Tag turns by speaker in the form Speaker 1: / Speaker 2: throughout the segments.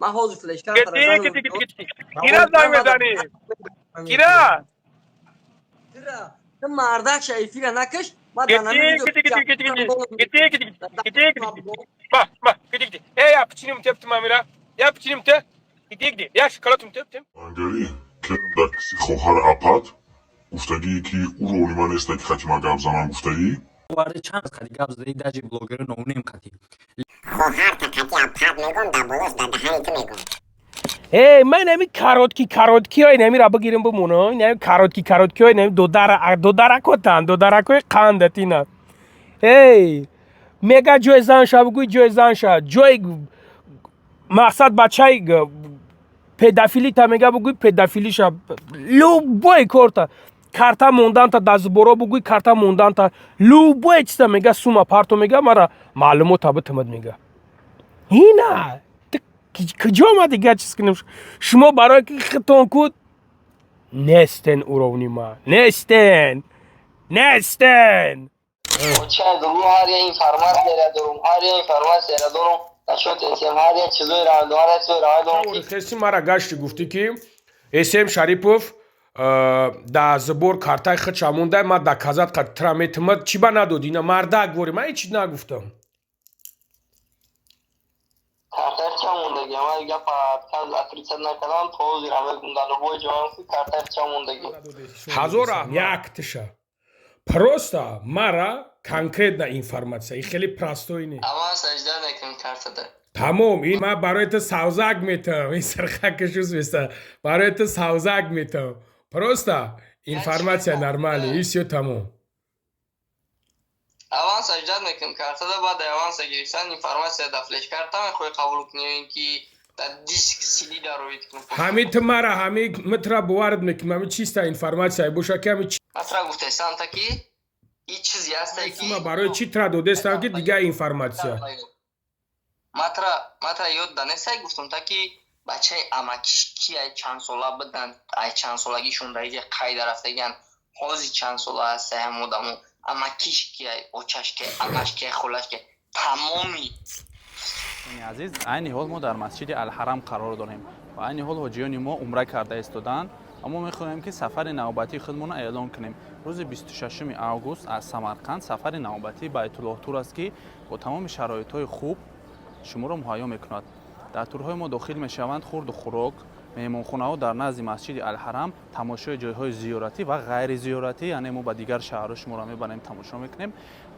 Speaker 1: من حوض فلش کردم
Speaker 2: Kira zahmedani. Kira.
Speaker 1: Sen mardak şerifine nakış.
Speaker 2: Yap çinim teptim amira. Yap çinim te. Gidi. Ya şokolatum teptim.
Speaker 3: انگاری که در خواهر اپات گفتگی که او رو من است که خطی گام زمان گفتگی
Speaker 4: وارد چند خطی گاب زدی داجی بلوگر نونیم خطی
Speaker 5: خواهر تا خطی اپات میگم دبولش دهنی تو میگم
Speaker 2: من نمی کارotki های نمی را بگیریم بمونو نمی کارotki های نمی دو درکوی قندتینا مگا جوی زنشا بگوی جوی زنشا جوی مقصد بچه پدافیلی تا میگه بگوی پدافیلی شا لوبوی کورتا کارتا موندن تا دزبورو بگوی کارتا موندن تا لوبوی چیزا میگه سوما پارتو میگه مرا معلومو تا بتمد میگه اینا کجا آمده گه چیز کنیم شما برای که خطان کود نستن اورونی ما نستن
Speaker 1: چه درو هر یه اینفرماسیون دارم هر یه اینفرماسیون دارم نشود اسم هر یه چیزی را دارم
Speaker 2: خیلی مرا گشتی گفتی که اسم شریپوف دا زبور کارتای خود چامونده ما دا کازات قد ترامیتمت چی با ندود اینا مرده گوری من هیچی نگفتم
Speaker 1: کارتر چاموندگی ما دیگه کاز اتریت نکردم توزی را میگندن و بوی جوان سی کارتر چاموندگی
Speaker 2: حضورم یک تشا پروستا مرا конкретна информация خیلی پراستوی نه
Speaker 1: اما سجده نکنم کارت ده
Speaker 2: تمام این ما برای تو سوزاک میتم این سرخکشوز میسته برای تو سوزاک میتم پروستا информация нормальная и все تمام
Speaker 1: аванс аҷдад мекунем карта да баъд аванса гирифтан информация да флеш карта мехоҳӣ қабул кунем ки да диск сиди даровид кунем
Speaker 2: ҳамин то мара ҳамин митра бовард мекунем ҳамин чиста информация боша ки ҳамин
Speaker 1: матра гуфтестам та ки ин чизе ҳаста ки
Speaker 2: ма барои чӣ тра додестам ки дига информация
Speaker 1: матра ёд данестай гуфтам та ки бачаи амакиш ки ай чанд сола будан ай чанд солагишон да изе қайда рафтаган ҳозир чанд сола ҳастай ҳамодаму амакиш ки ай очаш ки амаш ки холаш ки тамоми
Speaker 6: азиз айни ҳол мо дар масҷиди алҳарам қарор дорем ва айни ҳол ҳоҷиёни мо умра карда истоданд аммо мехоҳем ки сафари навбатии худмонро эълон кунем рӯзи 26 август аз самарқанд сафари навбатии байтуллоҳ тур аст ки бо тамоми шароитҳои хуб шуморо муҳайё мекунад дар турҳои мо дохил мешаванд хурду хӯрок меҳмонхонаҳо дар назди масҷиди алҳарам тамошои ҷойҳои зиёратӣ ва ғайризиёратӣ яъне мо ба дигар шаҳрҳо шуморо мебарем тамошо мекунем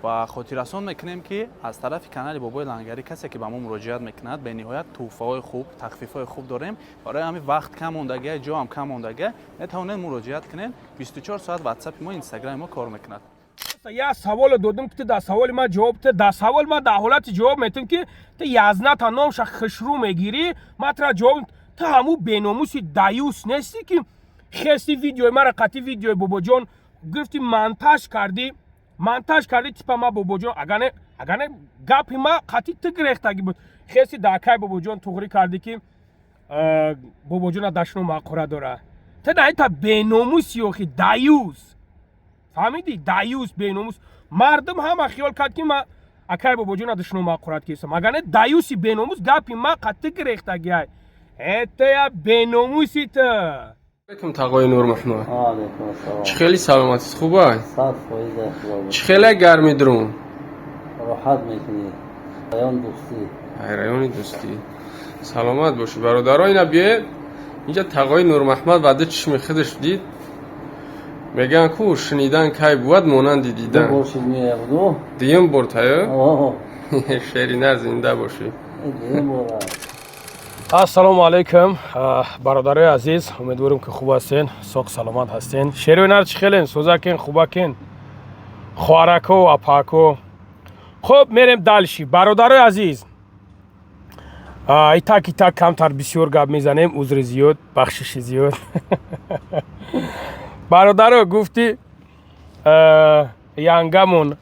Speaker 6: ва хотиррасон мекунем ки аз тарафи канали бобои лангари касе ки ба мо муроҷиат мекунад бениҳоят туҳфаҳои хуб тахфифҳои хуб дорем барои ҳамин вақт кам мондагия ҷо ҳам кам мондагия метавонед муроҷиат кунед 24 соат ватсапи мо инстаграми мо кор мекунад
Speaker 2: я савол додам ки да саволи ма ҷавоб да савол ма да ҳолати ҷавоб метам ки ты язната номша хушрӯ мегирӣ матра ҷавоб ты ҳаму беномуси даюс нести ки хести видеои мара қатъи видеои бобоҷон гуфти монтаж кардӣ типа ма бобоҷон агане гапи ма қатъи ты гирехтагӣ буд хести дакай бобоҷон туғрӣ кардӣ ки бобоҷона дашно мақура дора ты наита беномуси охи даюс фаҳмидӣ даюс беномус мардум ҳама хиёл кард ки ма акай бобоҷона дашно мақурат кисам агане даюси беномус гапи ма қатъи гирехтагиай этая беномуси ты
Speaker 7: алейкум тағои Нурмаҳмад чӣ хеле саломатист хубай чӣ хеле гарми дурум
Speaker 8: роҳат мекунӣ
Speaker 7: райони дӯстӣ саломат бошӣ бародаро ина биед инҷа тағои Нурмаҳмад ваъда чишми худаш дид мегӯянд ку шунидан кай буд монанди дидан дуюм бор таю шерина зинда бошӣ
Speaker 2: ассалому алайкум бародарои азиз умедворим ки хуб ҳастен соқ саломат ҳастен шерӯинар чӣ хелен сӯзакин хубакин хоҳарако апако хуб мерем далши бародарои азиз итак камтар бисёр гап мезанем узри зиёд бахшиши зиёд бародаро гуфти янгамон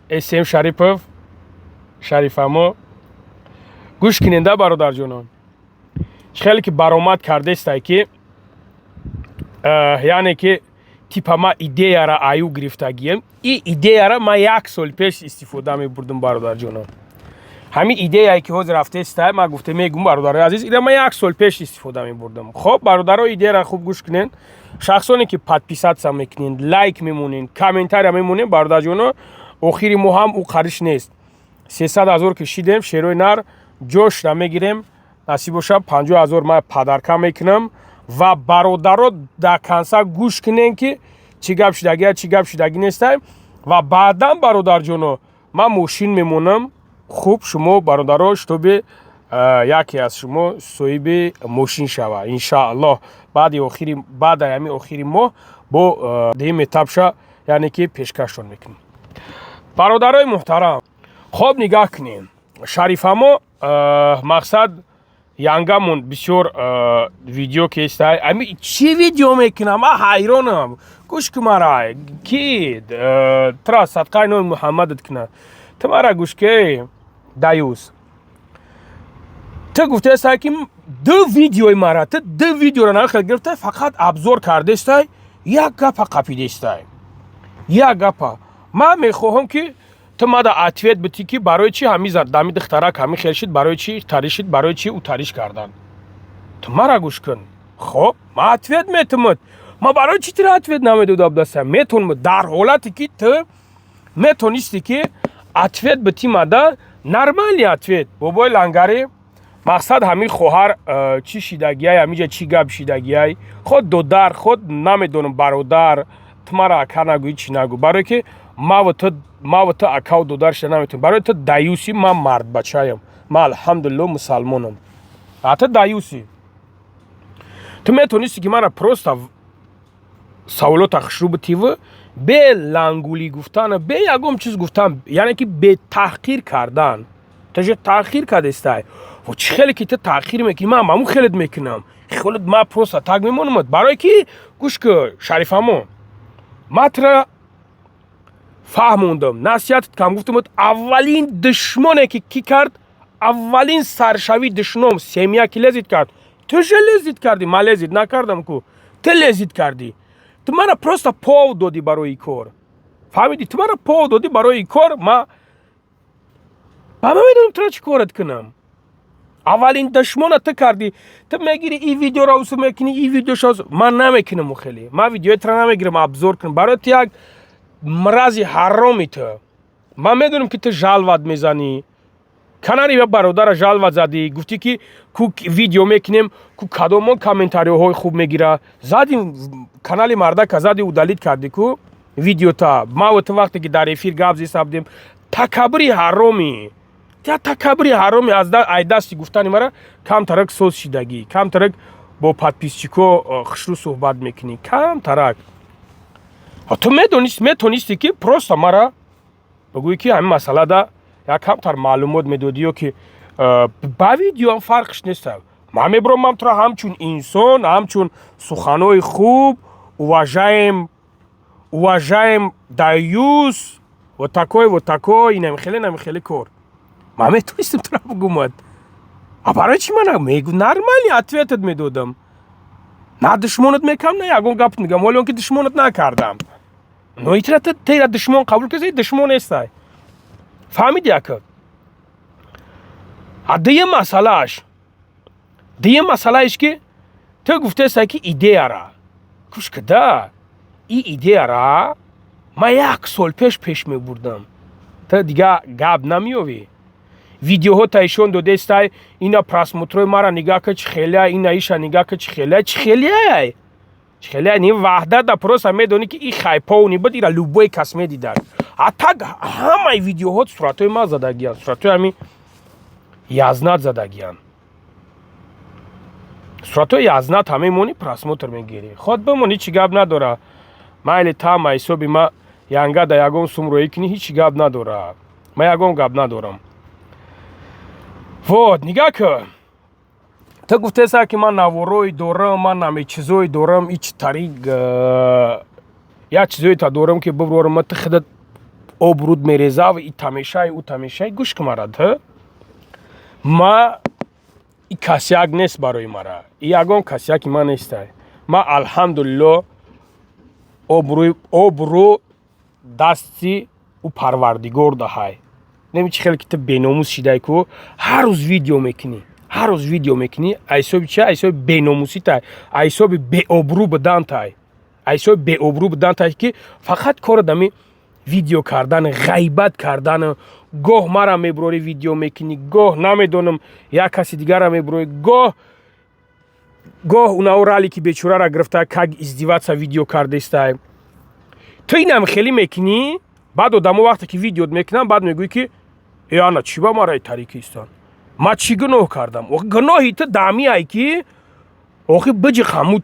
Speaker 2: эсм шарипов шарифамо гӯш киненда бародарҷонон чӣ хеле ки баромад кардестай ки яъне ки типа ма идеяра аю гирифтагием. И идеяра ма 1 сол пеш истифода мебурдам бародарҷонам. ҳамин идеяе ки ҳозир рафтестай ма гуфта мегум бародарои азиз ина ма 1 сол пеш истифода мебурдам. Хоб бародаро идеяра хуб гӯш кунен. Шахсоне ки подписатса мекунен, лайк мемонен, комментария мемонен бародарҷоно охири мо ҳам ӯ қариш нест. 300 000 кишидем шерои нар ҷошра мегирем насиб боша 50 000 ма падарка мекунам ва бародаро дар конса гӯш кунен ки чӣ гап шудагия чӣ гап шудагӣ нестай ва баъдан бародарҷоно ман мошин мемонам. хуб шумо бародаро шутоби яке аз шумо соҳиби мошин шава иншааллоҳ баъди ҳамин охири моҳ бо деҳим этапша яъне ки пешкаштон мекунем. бародарои муҳтарам хоб нигаҳ кунем шарифамо мақсад янгамон бисёр видео кестай ами чӣ видео мекунам ман ҳайронам гӯш ку мара ки тра садқаи нои муҳаммадат куна ту мара гӯш ки даюс ту гуфтестай ки 2 видеои мара ту 2 видеора нахел гирифтай фақат абзор кардестай як гапа қапидестай як гапа ман мехоҳам ки ту мада ответ битӣ ки барои чӣ ҳамин дами духтарак ҳамин хел шид барои чӣ таришид барои чӣ ӯ тариш кардан ту мара гӯш кун. хоб ман ответ метумад ман барои чӣ тира ответ намедодам даста метонмад дар ҳолате ки ту метонисти ки ответ битӣ мада нормали ответ бобои лангари мақсад ҳамин хоҳар чӣ шидагияй ҳаминҷа чӣ гап шидагияй ход додар ход намедонам бародар ту мара ака нагӯӣ чӣ нагӯ барое ки ман ва ту акаву додар шида наметонем барои ту даюси ман мардбачаям ман алҳамдулиллоҳ мусалмонам а ту даюси ту метонисти ки мана просто саволота хушрӯ битиву бе лангулӣ гуфтан бе ягон чиз гуфтан яъне ки бе таҳқир кардан ту же таҳқир кардестай во чӣ хеле ки ту таҳқир мекунӣ ман мамун хелет мекунам хелет ман просто так мемонамад барое ки гӯш ку шарифамо ман тура фаҳмондам насиҳатат кам гуфтамад аввалин душмоне ки кард аввалин саршавии душмон семья ки лезид кард ту же лезид кардӣ ман лезид накардам ку ту лезид кардӣ ту мана просто пов додӣ барои кор фаҳмидӣ ту мана пов додӣ барои кор ман медонам тура чӣ корат кунам аввалин душмона ту кардӣ ту мегирӣ ин видеоро усу мекунӣ ин видеошо ман намекунам хеле ман видеои тура намегирам абзор кунам барои ту як мрази ҳароми ту ман медонам ки ту жалват мезанӣ канали бародара жалват задӣ гуфтӣ ки ку видео мекунем ку кадомон комментариҳои хуб мегира задим канали мардака зади удалит кардӣ ку видеота ман ва ту вақте ки дар эфир гап зиста будем такаббури ҳароми такаббури ҳароми ай дасти гуфтани мара камтарак соз шидагӣ камтарак бо подписчико хушрӯ суҳбат мекунӣ камтарак ту метонисти ки просто мара бигӯӣ ки ҳамин масъалада як камтар маълумот медодиё ки ба видеоам фарқиш неста ман мебиромам тура ҳамчун инсон ҳамчун суханои хуб уважаем даюс вот такой намихеле кор ман метонистам тура бигумад а барои чӣ ман нормали ответат медодам на душмонат мекам на ягон гап мегам ҳоле он ки душмонат накардам но итра тера душмон қабул кардӣ душмон нестай фаҳмидӣ ака а дуюм масъалааш ки ту гуфтестай ки идеяра гӯш куда ин идеяра ман 1 сол пеш мебурдам ту дига гап намеёвӣ видеоҳо таишон додестай ина просмотрои мара нигаҳ ка чӣ хелия ина иша нигаҳ ка чӣ хелияй ин ваҳдата просто медонӣ ки ин хайпоуни бад ира любой кас медидад а так ҳамаи видеоҳо суратҳои ман задагиянд суратҳои ҳамин язнат задагиянд суратҳои язнат ҳама имони просмотр мегирӣ ход бимонӣ ҳичи гап надора майли тама ҳисоби ма янгада ягон сум роӣ кунӣ ҳичи гап надора ман ягон гап надорам вот нигаҳ кун ту гуфтеса ки ман наворои дорам ман наме чизои дорам ич тариқ як чизоита дорам ки биброрам ту худат обруд мереза ва и тамешаи ӯ тамешаи гӯш ку мара ту ма и касяк нест барои мара и ягон касяки ман нестай ман алҳамдулиллоҳ обру дасти у парвардигор даҳай. Немичи хеле ки ту беномус шидай ку ҳар рӯз видео мекунӣ. ҳар рӯз видео мекунӣ айсоби чӣ? Айсоби беномуситай, айсоби беобрӯ будантай. Айсоби беобрӯ будантай ки фақат кору дами видео кардан, ғайбат кардан, гоҳ мара мебурори видео мекунӣ, гоҳ намедонам як каси дигарра мебурори, гоҳ унао ралли ки бечорара гирифта как издеваться видео кардестай. Ту инам хеле мекунӣ, баъд одамо вақте ки видеот мекунам, баъд мегӯӣ ки яна чӣ ба мара тариқи истан? Ма чӣ гуноҳ кардам? Гуноҳи ту дамиай ки охи биҷи хамут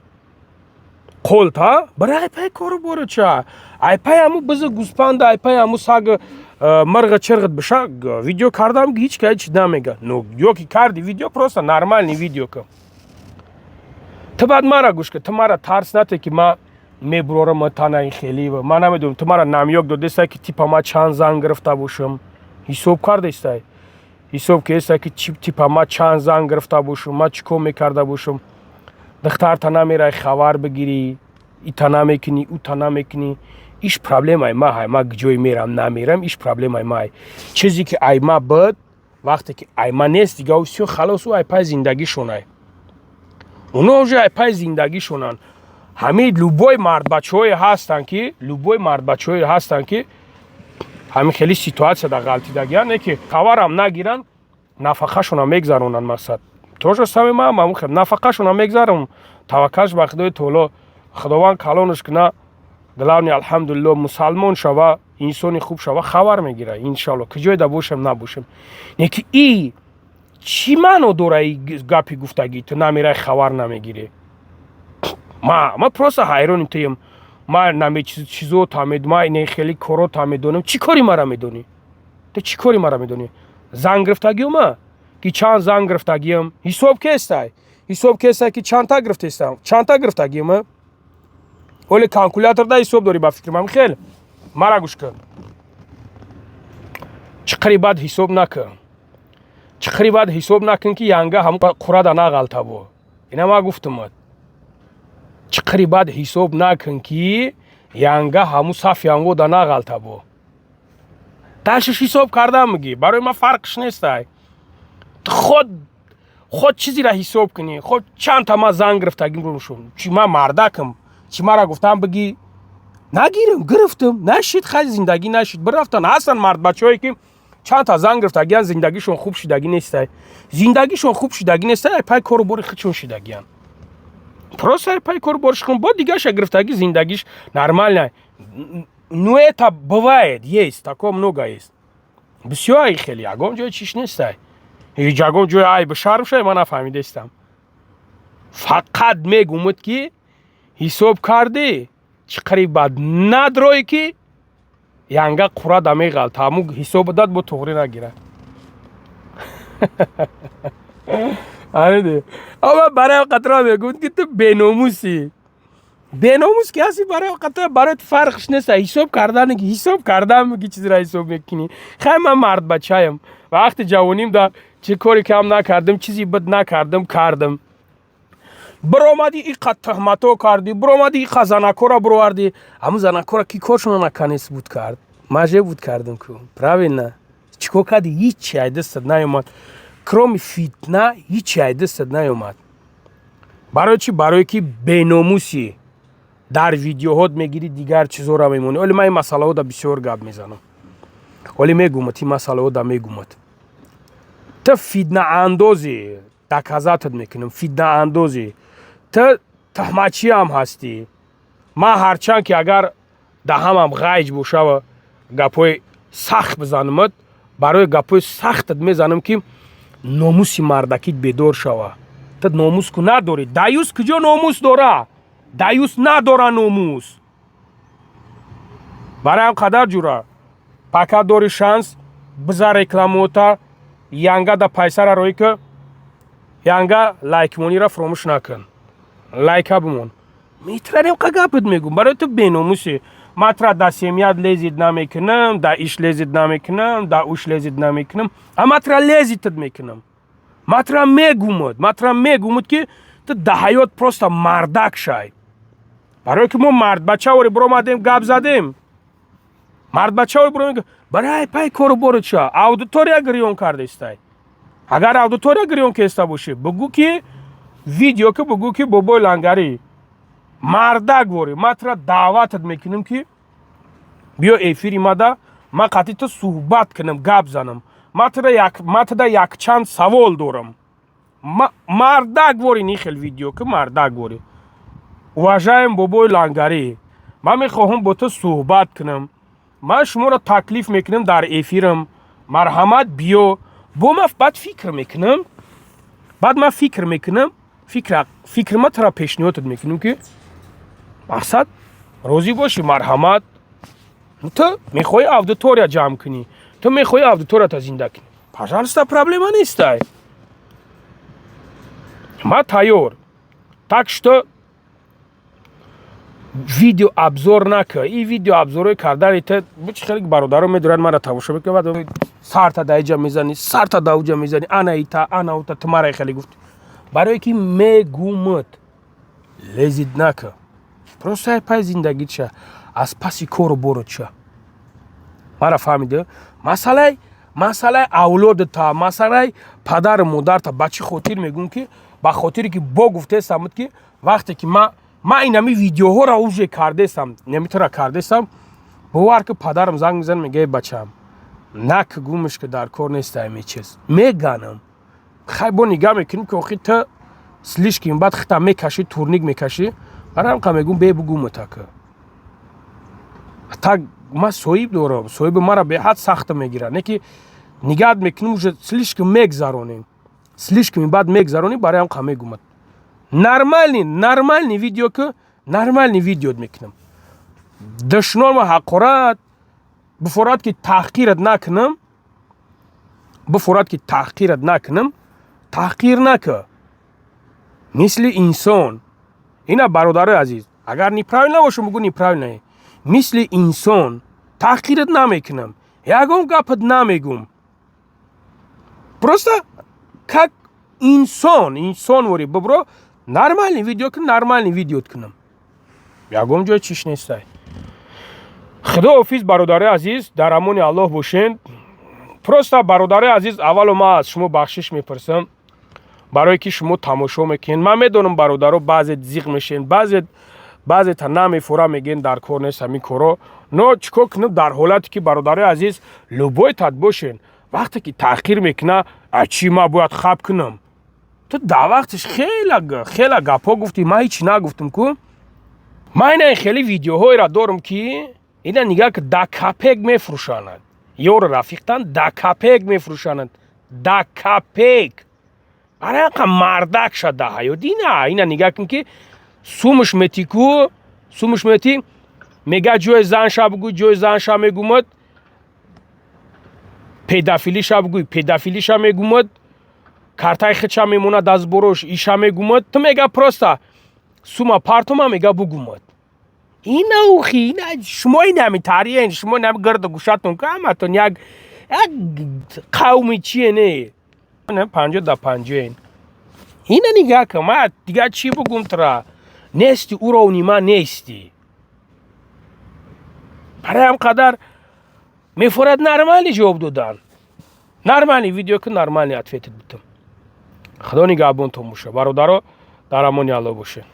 Speaker 2: қолта барои айпаи кору боро ча? Айпаи ҳаму биза гӯспанда, айпаи ҳаму саг мирға чирғит биша видео кардам ки ҳеч ки намега. Но ё ки карди видео просто нормальни видео ка. Ту баъд мара гӯш ка, ту мара тарс нате ки ма мебурорам танаи хелӣ ва ман намедонам ту мара намёк додестай ки типа ма чанд занг гирифта бошам. Ҳисоб кардестай? ҳисоб кардестай ки типа ма чанд занг гирифта бошам, ма чӣ кор мекарда бошам? Духтарта намеrai хабар бигирӣ, ита намекунӣ, ута намекунӣ. Иш проблемаи ма ҳай. Ма ҷое мерам, намерам, иш проблемаи ма ҳай. Чизе ки айма буд, вақте ки айма нест дига всё халос ӯ айпаи зиндагишон ай. Уно уже айпаи зиндагишонанд. Ҳамин любой мардбачаҳое ҳастанд ки ҳамин хеле ситуатсияда ғалтидагиянд, не ки хабарам нагиранд, нафақашона мегзаронанд мақсад. То же саме ма нафақашона мегзарам, таваккалш ба Худои таоло, худованд калонаш куна, дилавни алҳамдулилло мусалмон шава, инсони хуб шава, хабар мегира иншалло ки ҷойда бошам набошам. Не ки и чӣ маъно дора и гапи гуфтагӣ ту намеrai хабар намегирӣ? Ма просто ҳайрони туям. Ма наме чизота медонам, не хеле корота медонам. Чӣ кори мара медонӣ? Ту чӣ кори мара медонӣ? Занг гирифтагиам ма? Ки чанд занг гирифтагиам? Ҳисоб кестай? Ҳисоб кестай ки чандта гирифтестам? Чандта гирифтагиам? Оли калкуляторда ҳисоб дорӣ ба фикри ман? Хел мара гӯш кун. Чиқари бад ҳисоб накун. Чиқари бад ҳисоб накун ки янга ҳамун қурада нағалтабо. Ина ма гуфтамат. Чиқари бад ҳисоб накун ки янга ҳамун сафи ҳамвода нағалтабо. Дашаш ҳисоб карда мигӣ. Барои ман фарқш нестай. Худ чизира ҳисоб кунӣ. Худ чандта ма занг гирифтагим рошум. Чӣ ма мардакам? Чӣ мара гуфтам бигӣ нагирам, гирифтам, нашид, хай зиндагӣ нашид. Бирафтан ҳастанд мардбачаҳое ки чандта занг гирифтагиянд, зиндагишон хуб шидагӣ нестай. Зиндагишон хуб шидагӣ нестай, айпаи кору бори худшон шидагиянд. Просто айпаи кору боришон бо дигаша гирифтагӣ, зиндагиш нормальная. Но это бывает, есть, такое много есть. Бисёр ай хеле, ягон ҷои чиш нестай. Ягон ҷои айбу шарм шай ма нафаҳмидестам. Фақат мегӯмад ки ҳисоб кардӣ, чиқари бад надроӣ ки янга қурада меғалта. Ҳамун ҳисоб дад бо туғри нагира. Ама барои қатра мегӯд ки ту беномусӣ. Беномус ки ҳасти барои қатра барои ту фарқш нест. Ҳисоб кардан ки ҳисоб кардан меги чизра ҳисоб мекунӣ. Хай ман мардбачаям. Вақти ҷавонимда чӣ кори кам накардам, чизи бад накардам, кардам. Биромадӣ иқа туҳмато кардӣ, биромадӣ иқа занакора бировардӣ. Ҳамун занакора ки коршона наканест буд кард. Маже буд кардам ку. Правильно? Чӣ кор кардӣ? Ҳичи ай дастат наёмад. Кроми фитна ҳичи ай дастат наёмад. Барои чӣ? Барое ки беномусӣ. Дар видеоҳот мегирӣ, дигар чизора мемонӣ. Оли ман ин масъалаҳода бисёр гап мезанам. Оли мегӯмад ин масъалаҳода мегӯмад. Ту фитнаандозӣ, доказатат мекунам, фитнаандозӣ. Ту туҳматчиам ҳастӣ. Ман ҳарчанд ки агар даҳамам ғайҷ боша ва гапҳои сахт бизанамат, барои гапҳои сахтат мезанам ки номуси мардакит бедор шава. Ту номус ку надорӣ. Даюс куҷо номус дора? Даюс надора номус. Барои ҳам қадар ҷура. Пака дори шанс биза рекламота янга да пайсара роӣ ки янга лайкмонира фуромӯш накун. Лайка бимон. Метранем қа гапат мегӯм. Барои ту беномусӣ. Матра да семьят лезид намекунам, да иш лезид намекунам, да уш лезид намекунам. А матра лезидтат мекунам. Матра мегӯмад ки ту да ҳаёт просто мардак шай. برای که ما مرد بچه وری برو مادیم گپ زدیم مرد بچه وری برو برای پای کارو برو چه اودیتوریا گریون کرده استای اگر اودیتوریا گریون که استا باشه بگو که ویدیو که بگو که بابای لنگری مردک وری ما ترا دعوتت میکنیم که بیا افیری مادا ما قطعی تو صحبت کنم گپ زنم ما ترا یک چند سوال دارم مردک وری نیخل ویدیو که مردک وری уважаем бобои лангари ман мехоҳам бо ту суҳбат кунам ман шуморо таклиф мекунам дар эфирам марҳамат биё бо ман баъд фикр мекунам баъд ман фикр мекунам фикр ма тара пешниҳодат мекунам ки мақсад розӣ бошӣ марҳамат ту мехоҳӣ аудитория ҷамъ кунӣ ту мехоҳӣ аудиторията зинда кунӣ пожалуйста проблема нестай ман тайёр так что видео обзор нака и видео обзорой кардан ит буч хелик бародаро медурад мара тамошо мекунад сарта даиҷа мезани сарта давҷа мезани ана ита ана ута ту мара хеле гуфт барое ки мегумад лезид нака просто пай зиндагит ша аз паси кору бород ша мара фаҳмида масъалаи авлодата масъалаи падару модарта ба чӣ хотир мегӯм ки ба хотире ки бо гуфтестамуд ки вақте ки ман инами видеоҳоро уже кардестам намитара кардестам бовар ки падарам занг мезанам мегӯяй бачаам нак гумш ки дар кор нестай мечез меганам хай бо нигаҳ мекунем ки охи ту слишким баъд хита мекашӣ турник мекашӣ барам ка мегӯм бе бугуматака так ман соҳиб дорам соҳиби мара беҳад сахта мегирад не ки нигаҳат мекунем уже слишким мегзаронем слишким баъд мегзаронем бароям ка мегумад нормальный видео ки нормальный видеот мекунам душмон ва ҳақорат бифорат ки таҳқират накунам таҳқир нака мисли инсон ина бародарои азиз агар неправильно бошам бигӯ неправильное мисли инсон таҳқират намекунам ягон гапат намегӯм просто как инсон вори бибро нормальный видео ки нормальный видеот кунам ягон ҷои чиш нестай худоҳофиз бародарои азиз дар амони аллоҳ бошед просто бародарои азиз аввало ман аз шумо бахшиш мепурсам барое ки шумо тамошо мекунед ман медонам бародаро баъзет зиқ мешен баъзета намефора мегӯен дар кор нест ҳамин коро но чӣ кор кунам дар ҳолате ки бародарои азиз лубойтат бошен вақте ки таҳқир мекуна чӣ ман бояд хаб кунам ту дар вақтиш хела гапҳо гуфтӣ ман ҳеҷ нагуфтам ку ман ина хеле видеоҳоеро дорам ки ина нигаҳ ки да капек мефурӯшанад ёро рафиқтан да капек мефурӯшанад да капек барои ка мардак шад да ҳаёти ина нигаҳ кун ки сумуш метӣ ку сумуш метӣ мега ҷои занша бигӯй ҷои занша мегӯмад педафилиша бигӯй педафилиша мегӯмад картаи хича мемонад аз борош иша мегӯмад ту мега просто сума партома мега бугӯмад ина ухи ина шумо инами тариен шумо инами гирду гӯшатон ки ҳаматон як қавми чие не 50 да 50 ина нигаҳ ка ман дига чӣ бугӯм тура нести уровни ман нести барои ҳам қадар мефорад нормальный ҷавоб додан нормальный видео ки нормальный ответит бутам худо нигаҳбонтон боша бародаро дар амони аллоҳ бошед